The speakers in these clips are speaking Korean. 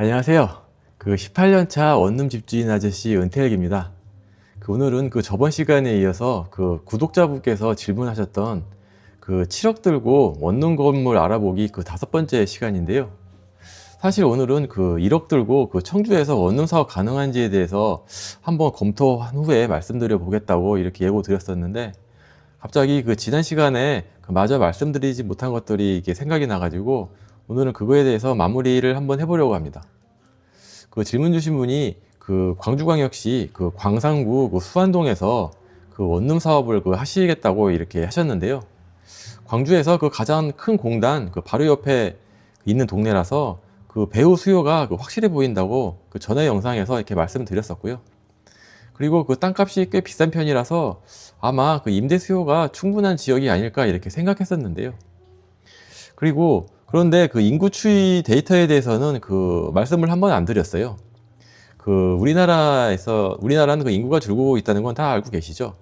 안녕하세요. 18년차 원룸 집주인 아저씨 은퇴혁입니다. 오늘은 저번 시간에 이어서 구독자분께서 질문하셨던 7억 들고 원룸 건물 알아보기 5번째 시간인데요. 사실 오늘은 1억 들고 청주에서 원룸 사업 가능한지에 대해서 한번 검토한 후에 말씀드려 보겠다고 이렇게 예고 드렸었는데, 갑자기 지난 시간에 마저 말씀드리지 못한 것들이 이게 생각이 나가지고 오늘은 그거에 대해서 마무리를 한번 해보려고 합니다. 질문 주신 분이 광주광역시 광산구 수안동에서 원룸 사업을 하시겠다고 이렇게 하셨는데요. 광주에서 가장 큰 공단 바로 옆에 있는 동네라서 배후 수요가 확실해 보인다고 전에 영상에서 이렇게 말씀드렸었고요. 그리고 땅값이 꽤 비싼 편이라서 아마 임대 수요가 충분한 지역이 아닐까 이렇게 생각했었는데요. 그런데 인구 추이 데이터에 대해서는 말씀을 한번 안 드렸어요. 우리나라는 인구가 줄고 있다는 건 다 알고 계시죠?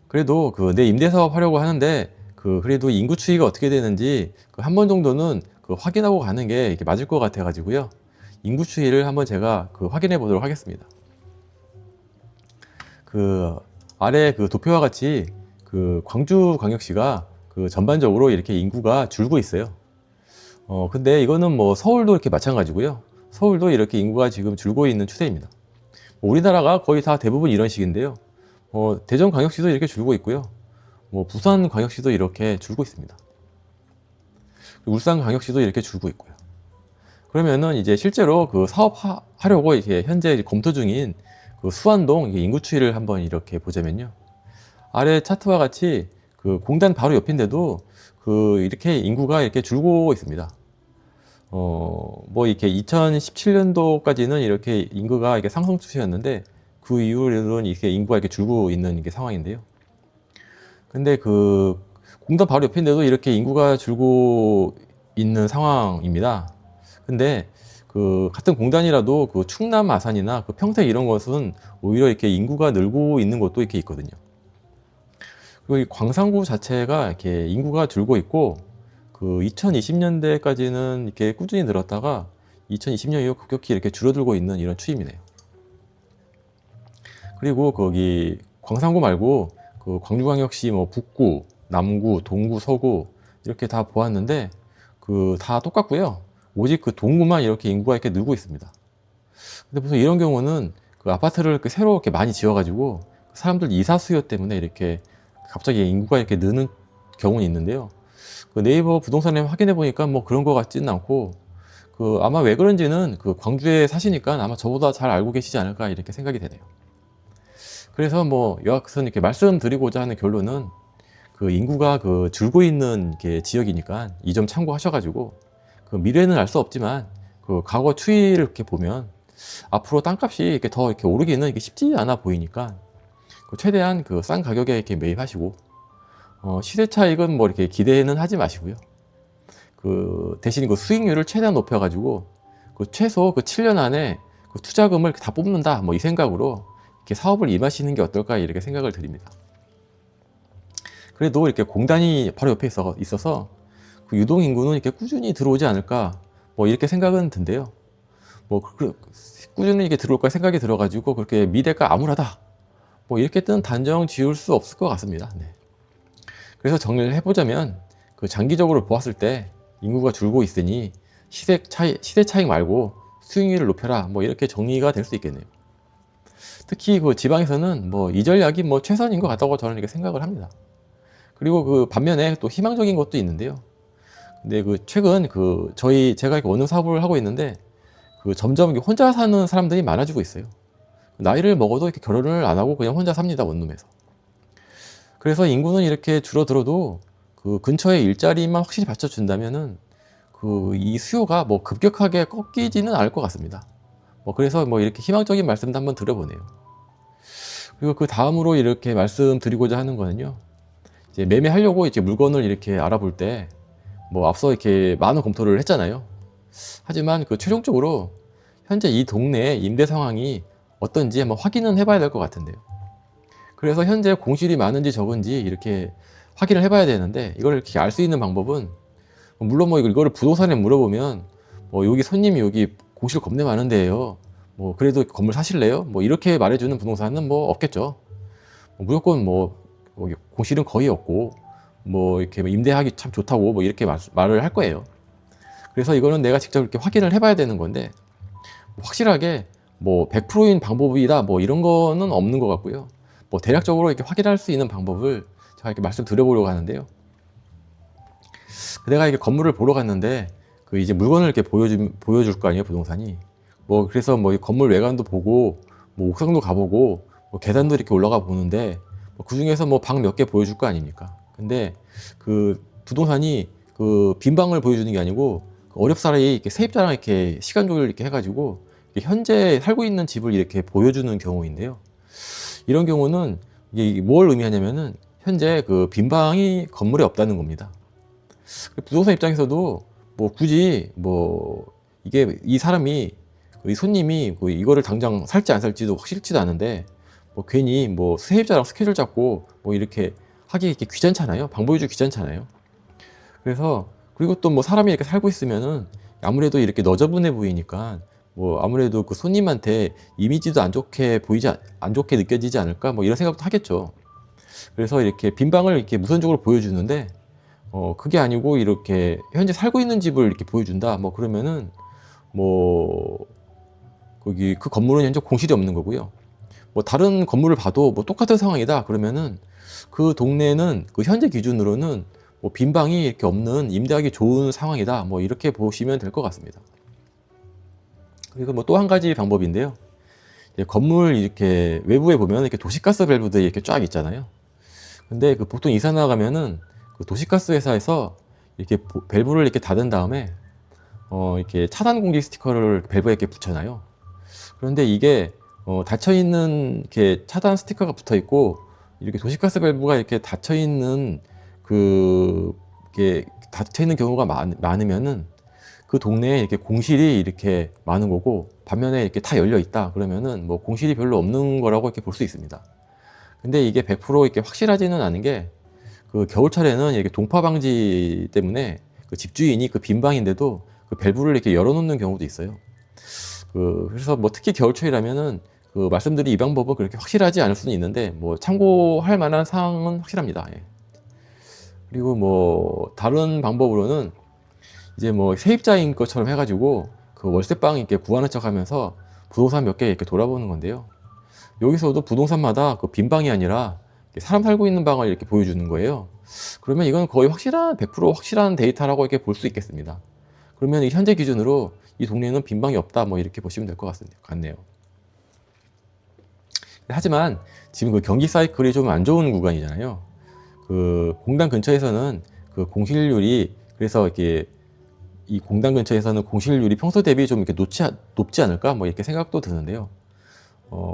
그래도 내 임대 사업 하려고 하는데 그래도 인구 추이가 어떻게 되는지 한 번 정도는 확인하고 가는 게 이렇게 맞을 것 같아 가지고요. 인구 추이를 한번 제가 확인해 보도록 하겠습니다. 아래 도표와 같이 광주광역시가 전반적으로 이렇게 인구가 줄고 있어요. 근데 이거는 뭐 서울도 이렇게 마찬가지고요. 서울도 이렇게 인구가 지금 줄고 있는 추세입니다. 우리나라가 거의 다 대부분 이런 식인데요. 대전광역시도 이렇게 줄고 있고요. 부산광역시도 이렇게 줄고 있습니다. 울산광역시도 이렇게 줄고 있고요. 그러면은 이제 실제로 사업하려고 이렇게 현재 검토 중인 수안동 인구 추이를 한번 이렇게 보자면요. 아래 차트와 같이 공단 바로 옆인데도 이렇게 인구가 이렇게 줄고 있습니다. 이렇게 2017년도까지는 이렇게 인구가 이렇게 상승 추세였는데 그 이후로는 이렇게 인구가 이렇게 줄고 있는 이게 상황인데요. 근데 공단 바로 옆인데도 이렇게 인구가 줄고 있는 상황입니다. 근데 같은 공단이라도 충남 아산이나 평택 이런 것은 오히려 이렇게 인구가 늘고 있는 곳도 이렇게 있거든요. 그리고 이 광산구 자체가 이렇게 인구가 줄고 있고 2020년대까지는 이렇게 꾸준히 늘었다가 2020년 이후 급격히 이렇게 줄어들고 있는 이런 추이이네요. 그리고 거기 광산구 말고 광주광역시 북구, 남구, 동구, 서구 이렇게 다 보았는데 다 똑같고요. 오직 동구만 이렇게 인구가 이렇게 늘고 있습니다. 근데 보통 이런 경우는 아파트를 이렇게 새로 이렇게 많이 지어가지고 사람들 이사 수요 때문에 이렇게 갑자기 인구가 이렇게 느는 경우는 있는데요. 네이버 부동산에 확인해 보니까 그런 것 같지는 않고 아마 왜 그런지는 광주에 사시니까 아마 저보다 잘 알고 계시지 않을까 이렇게 생각이 되네요. 그래서 여하튼 이렇게 말씀드리고자 하는 결론은 인구가 줄고 있는 지역이니까 이 점 참고하셔가지고 미래는 알 수 없지만 과거 추이를 이렇게 보면 앞으로 땅값이 이렇게 더 이렇게 오르기는 이게 쉽지 않아 보이니까 최대한 싼 가격에 이렇게 매입하시고 시세 차익은 이렇게 기대는 하지 마시고요. 대신 수익률을 최대한 높여가지고 최소 7년 안에 투자금을 다 뽑는다 이 생각으로 이렇게 사업을 임하시는 게 어떨까 이렇게 생각을 드립니다. 그래도 이렇게 공단이 바로 옆에 있어서 유동 인구는 이렇게 꾸준히 들어오지 않을까 이렇게 생각은 든데요. 꾸준히 이렇게 들어올까 생각이 들어가지고 그렇게 미래가 암울하다 이렇게 뜬 단정 지을 수 없을 것 같습니다. 네. 그래서 정리를 해보자면 장기적으로 보았을 때 인구가 줄고 있으니 시세 차익 말고 수익률을 높여라 이렇게 정리가 될 수 있겠네요. 특히 지방에서는 이 전략이 최선인 것 같다고 저는 이렇게 생각을 합니다. 그리고 반면에 또 희망적인 것도 있는데요. 근데 최근 제가 이렇게 원룸 사업을 하고 있는데 점점 혼자 사는 사람들이 많아지고 있어요. 나이를 먹어도 이렇게 결혼을 안 하고 그냥 혼자 삽니다, 원룸에서. 그래서 인구는 이렇게 줄어들어도 근처에 일자리만 확실히 받쳐준다면은 이 수요가 급격하게 꺾이지는 않을 것 같습니다. 그래서 이렇게 희망적인 말씀도 한번 드려보네요. 그리고 다음으로 이렇게 말씀드리고자 하는 거는요. 이제 매매하려고 이제 물건을 이렇게 알아볼 때 앞서 이렇게 많은 검토를 했잖아요. 하지만 최종적으로 현재 이 동네의 임대 상황이 어떤지 한번 확인은 해봐야 될 것 같은데요. 그래서 현재 공실이 많은지 적은지 이렇게 확인을 해봐야 되는데 이걸 이렇게 알 수 있는 방법은 물론 이거를 부동산에 물어보면 여기 손님이 여기 공실 겁내 많은데요. 뭐 그래도 건물 사실래요? 뭐 이렇게 말해주는 부동산은 뭐 없겠죠. 무조건 뭐 공실은 거의 없고 뭐 이렇게 임대하기 참 좋다고 뭐 이렇게 말을 할 거예요. 그래서 이거는 내가 직접 이렇게 확인을 해봐야 되는 건데 확실하게 뭐 100%인 방법이다 뭐 이런 거는 없는 것 같고요. 뭐 대략적으로 이렇게 확인할 수 있는 방법을 제가 이렇게 말씀드려보려고 하는데요. 내가 이게 건물을 보러 갔는데 그 이제 물건을 이렇게 보여줄 거 아니에요, 부동산이. 뭐 그래서 뭐 이 건물 외관도 보고 뭐 옥상도 가보고 뭐 계단도 이렇게 올라가 보는데 그 중에서 뭐 방 몇 개 보여줄 거 아닙니까? 근데 그 부동산이 그 빈 방을 보여주는 게 아니고 그 어렵사리 이렇게 세입자랑 이렇게 시간 조율 이렇게 해가지고 현재 살고 있는 집을 이렇게 보여주는 경우인데요. 이런 경우는 이게 뭘 의미하냐면은 현재 그 빈 방이 건물에 없다는 겁니다. 부동산 입장에서도 뭐 굳이 뭐 이게 이 사람이 이 손님이 뭐 이거를 당장 살지 안 살지도 확실치도 않은데 뭐 괜히 뭐 세입자랑 스케줄 잡고 뭐 이렇게 하기 이렇게 귀찮잖아요. 방 보여주기 귀찮잖아요. 그래서 그리고 또 뭐 사람이 이렇게 살고 있으면은 아무래도 이렇게 너저분해 보이니까 뭐 아무래도 그 손님한테 이미지도 안 좋게 안 좋게 느껴지지 않을까 뭐 이런 생각도 하겠죠. 그래서 이렇게 빈 방을 이렇게 무선적으로 보여주는데 그게 아니고 이렇게 현재 살고 있는 집을 이렇게 보여준다 뭐 그러면은 뭐 거기 그 건물은 현재 공실이 없는 거고요. 뭐 다른 건물을 봐도 뭐 똑같은 상황이다 그러면은 그 동네는 그 현재 기준으로는 뭐 빈 방이 이렇게 없는 임대하기 좋은 상황이다 뭐 이렇게 보시면 될 것 같습니다. 그리고 뭐 또 한 가지 방법인데요. 건물 이렇게 외부에 보면 이렇게 도시가스 밸브들이 이렇게 쫙 있잖아요. 근데 그 보통 이사 나가면은 그 도시가스 회사에서 이렇게 밸브를 이렇게 닫은 다음에 이렇게 차단 공기 스티커를 밸브에 이렇게 붙여놔요. 그런데 이게 닫혀 있는 이렇게 차단 스티커가 붙어 있고 이렇게 도시가스 밸브가 이렇게 닫혀 있는 이렇게 닫혀 있는 경우가 많으면은 그 동네에 이렇게 공실이 이렇게 많은 거고 반면에 이렇게 다 열려 있다 그러면은 뭐 공실이 별로 없는 거라고 이렇게 볼 수 있습니다. 근데 이게 100% 이렇게 확실하지는 않은 게 그 겨울철에는 이렇게 동파 방지 때문에 그 집주인이 그 빈 방인데도 그 밸브를 이렇게 열어놓는 경우도 있어요. 그래서 뭐 특히 겨울철이라면은 그 말씀드린 이 방법은 그렇게 확실하지 않을 수는 있는데 뭐 참고할 만한 사항은 확실합니다. 예. 그리고 뭐 다른 방법으로는 이제 뭐 세입자인 것처럼 해가지고 그 월세방 이렇게 구하는 척하면서 부동산 몇 개 이렇게 돌아보는 건데요. 여기서도 부동산마다 그 빈 방이 아니라 사람 살고 있는 방을 이렇게 보여주는 거예요. 그러면 이건 거의 확실한 100% 확실한 데이터라고 이렇게 볼 수 있겠습니다. 그러면 이 현재 기준으로 이 동네는 빈 방이 없다 뭐 이렇게 보시면 될 것 같네요. 하지만 지금 그 경기 사이클이 좀 안 좋은 구간이잖아요. 그 공단 근처에서는 그 공실률이 그래서 이렇게 이 공단 근처에서는 공실률이 평소 대비 좀 이렇게 높지 않을까 뭐 이렇게 생각도 드는데요.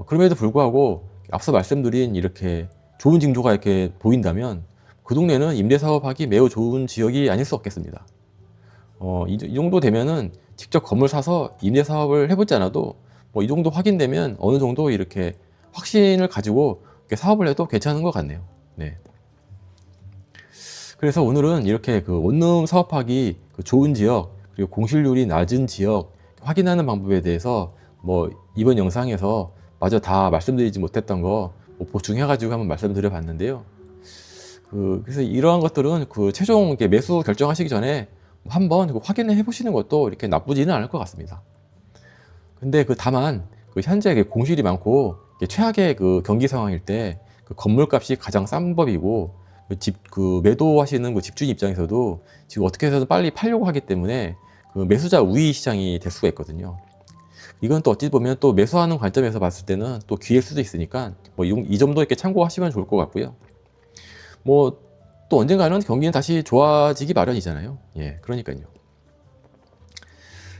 그럼에도 불구하고 앞서 말씀드린 이렇게 좋은 징조가 이렇게 보인다면 그 동네는 임대 사업하기 매우 좋은 지역이 아닐 수 없겠습니다. 이 정도 되면은 직접 건물 사서 임대 사업을 해보지 않아도 뭐 이 정도 확인되면 어느 정도 이렇게 확신을 가지고 이렇게 사업을 해도 괜찮은 것 같네요. 네. 그래서 오늘은 이렇게 그 원룸 사업하기 그 좋은 지역 그리고 공실률이 낮은 지역 확인하는 방법에 대해서 뭐 이번 영상에서 마저 다 말씀드리지 못했던 거뭐 보충해가지고 한번 말씀드려 봤는데요. 그래서 이러한 것들은 그 최종 이렇게 매수 결정하시기 전에 한번 확인해 보시는 것도 이렇게 나쁘지는 않을 것 같습니다. 근데 다만 그 현재 공실이 많고 최악의 그 경기 상황일 때 그 건물값이 가장 싼 법이고 그 매도하시는 그 집주인 입장에서도 지금 어떻게 해서든 빨리 팔려고 하기 때문에 그 매수자 우위 시장이 될 수가 있거든요. 이건 또 어찌 보면 또 매수하는 관점에서 봤을 때는 또 기회일 수도 있으니까 뭐 이 점도 이렇게 참고하시면 좋을 것 같고요. 뭐 또 언젠가는 경기는 다시 좋아지기 마련이잖아요. 예, 그러니까요.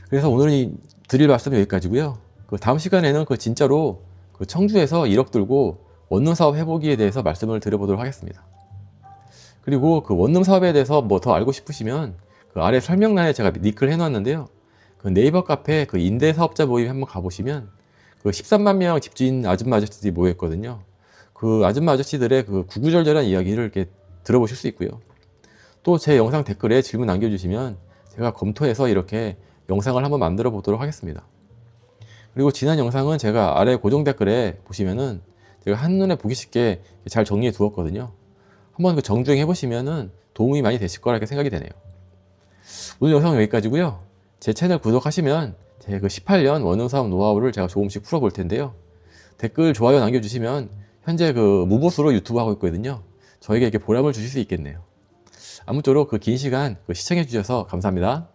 그래서 오늘 드릴 말씀은 여기까지고요. 그 다음 시간에는 그 진짜로 그 청주에서 1억 들고 원룸 사업 해보기에 대해서 말씀을 드려보도록 하겠습니다. 그리고 그 원룸 사업에 대해서 뭐 더 알고 싶으시면 그 아래 설명란에 제가 링크를 해놨는데요. 그 네이버 카페 그 임대 사업자 모임 한번 가보시면 그 13만 명 집주인 아줌마 아저씨들이 모였거든요. 그 아줌마 아저씨들의 그 구구절절한 이야기를 이렇게 들어보실 수 있고요. 또 제 영상 댓글에 질문 남겨주시면 제가 검토해서 이렇게 영상을 한번 만들어 보도록 하겠습니다. 그리고 지난 영상은 제가 아래 고정 댓글에 보시면은 제가 한눈에 보기 쉽게 잘 정리해 두었거든요. 한번 그 정주행 해보시면은 도움이 많이 되실 거라 생각이 되네요. 오늘 영상은 여기까지고요. 제 채널 구독하시면 제 그 18년 원룸사업 노하우를 제가 조금씩 풀어볼 텐데요. 댓글, 좋아요 남겨주시면 현재 그 무보수로 유튜브 하고 있거든요. 저에게 이렇게 보람을 주실 수 있겠네요. 아무쪼록 그 긴 시간 시청해 주셔서 감사합니다.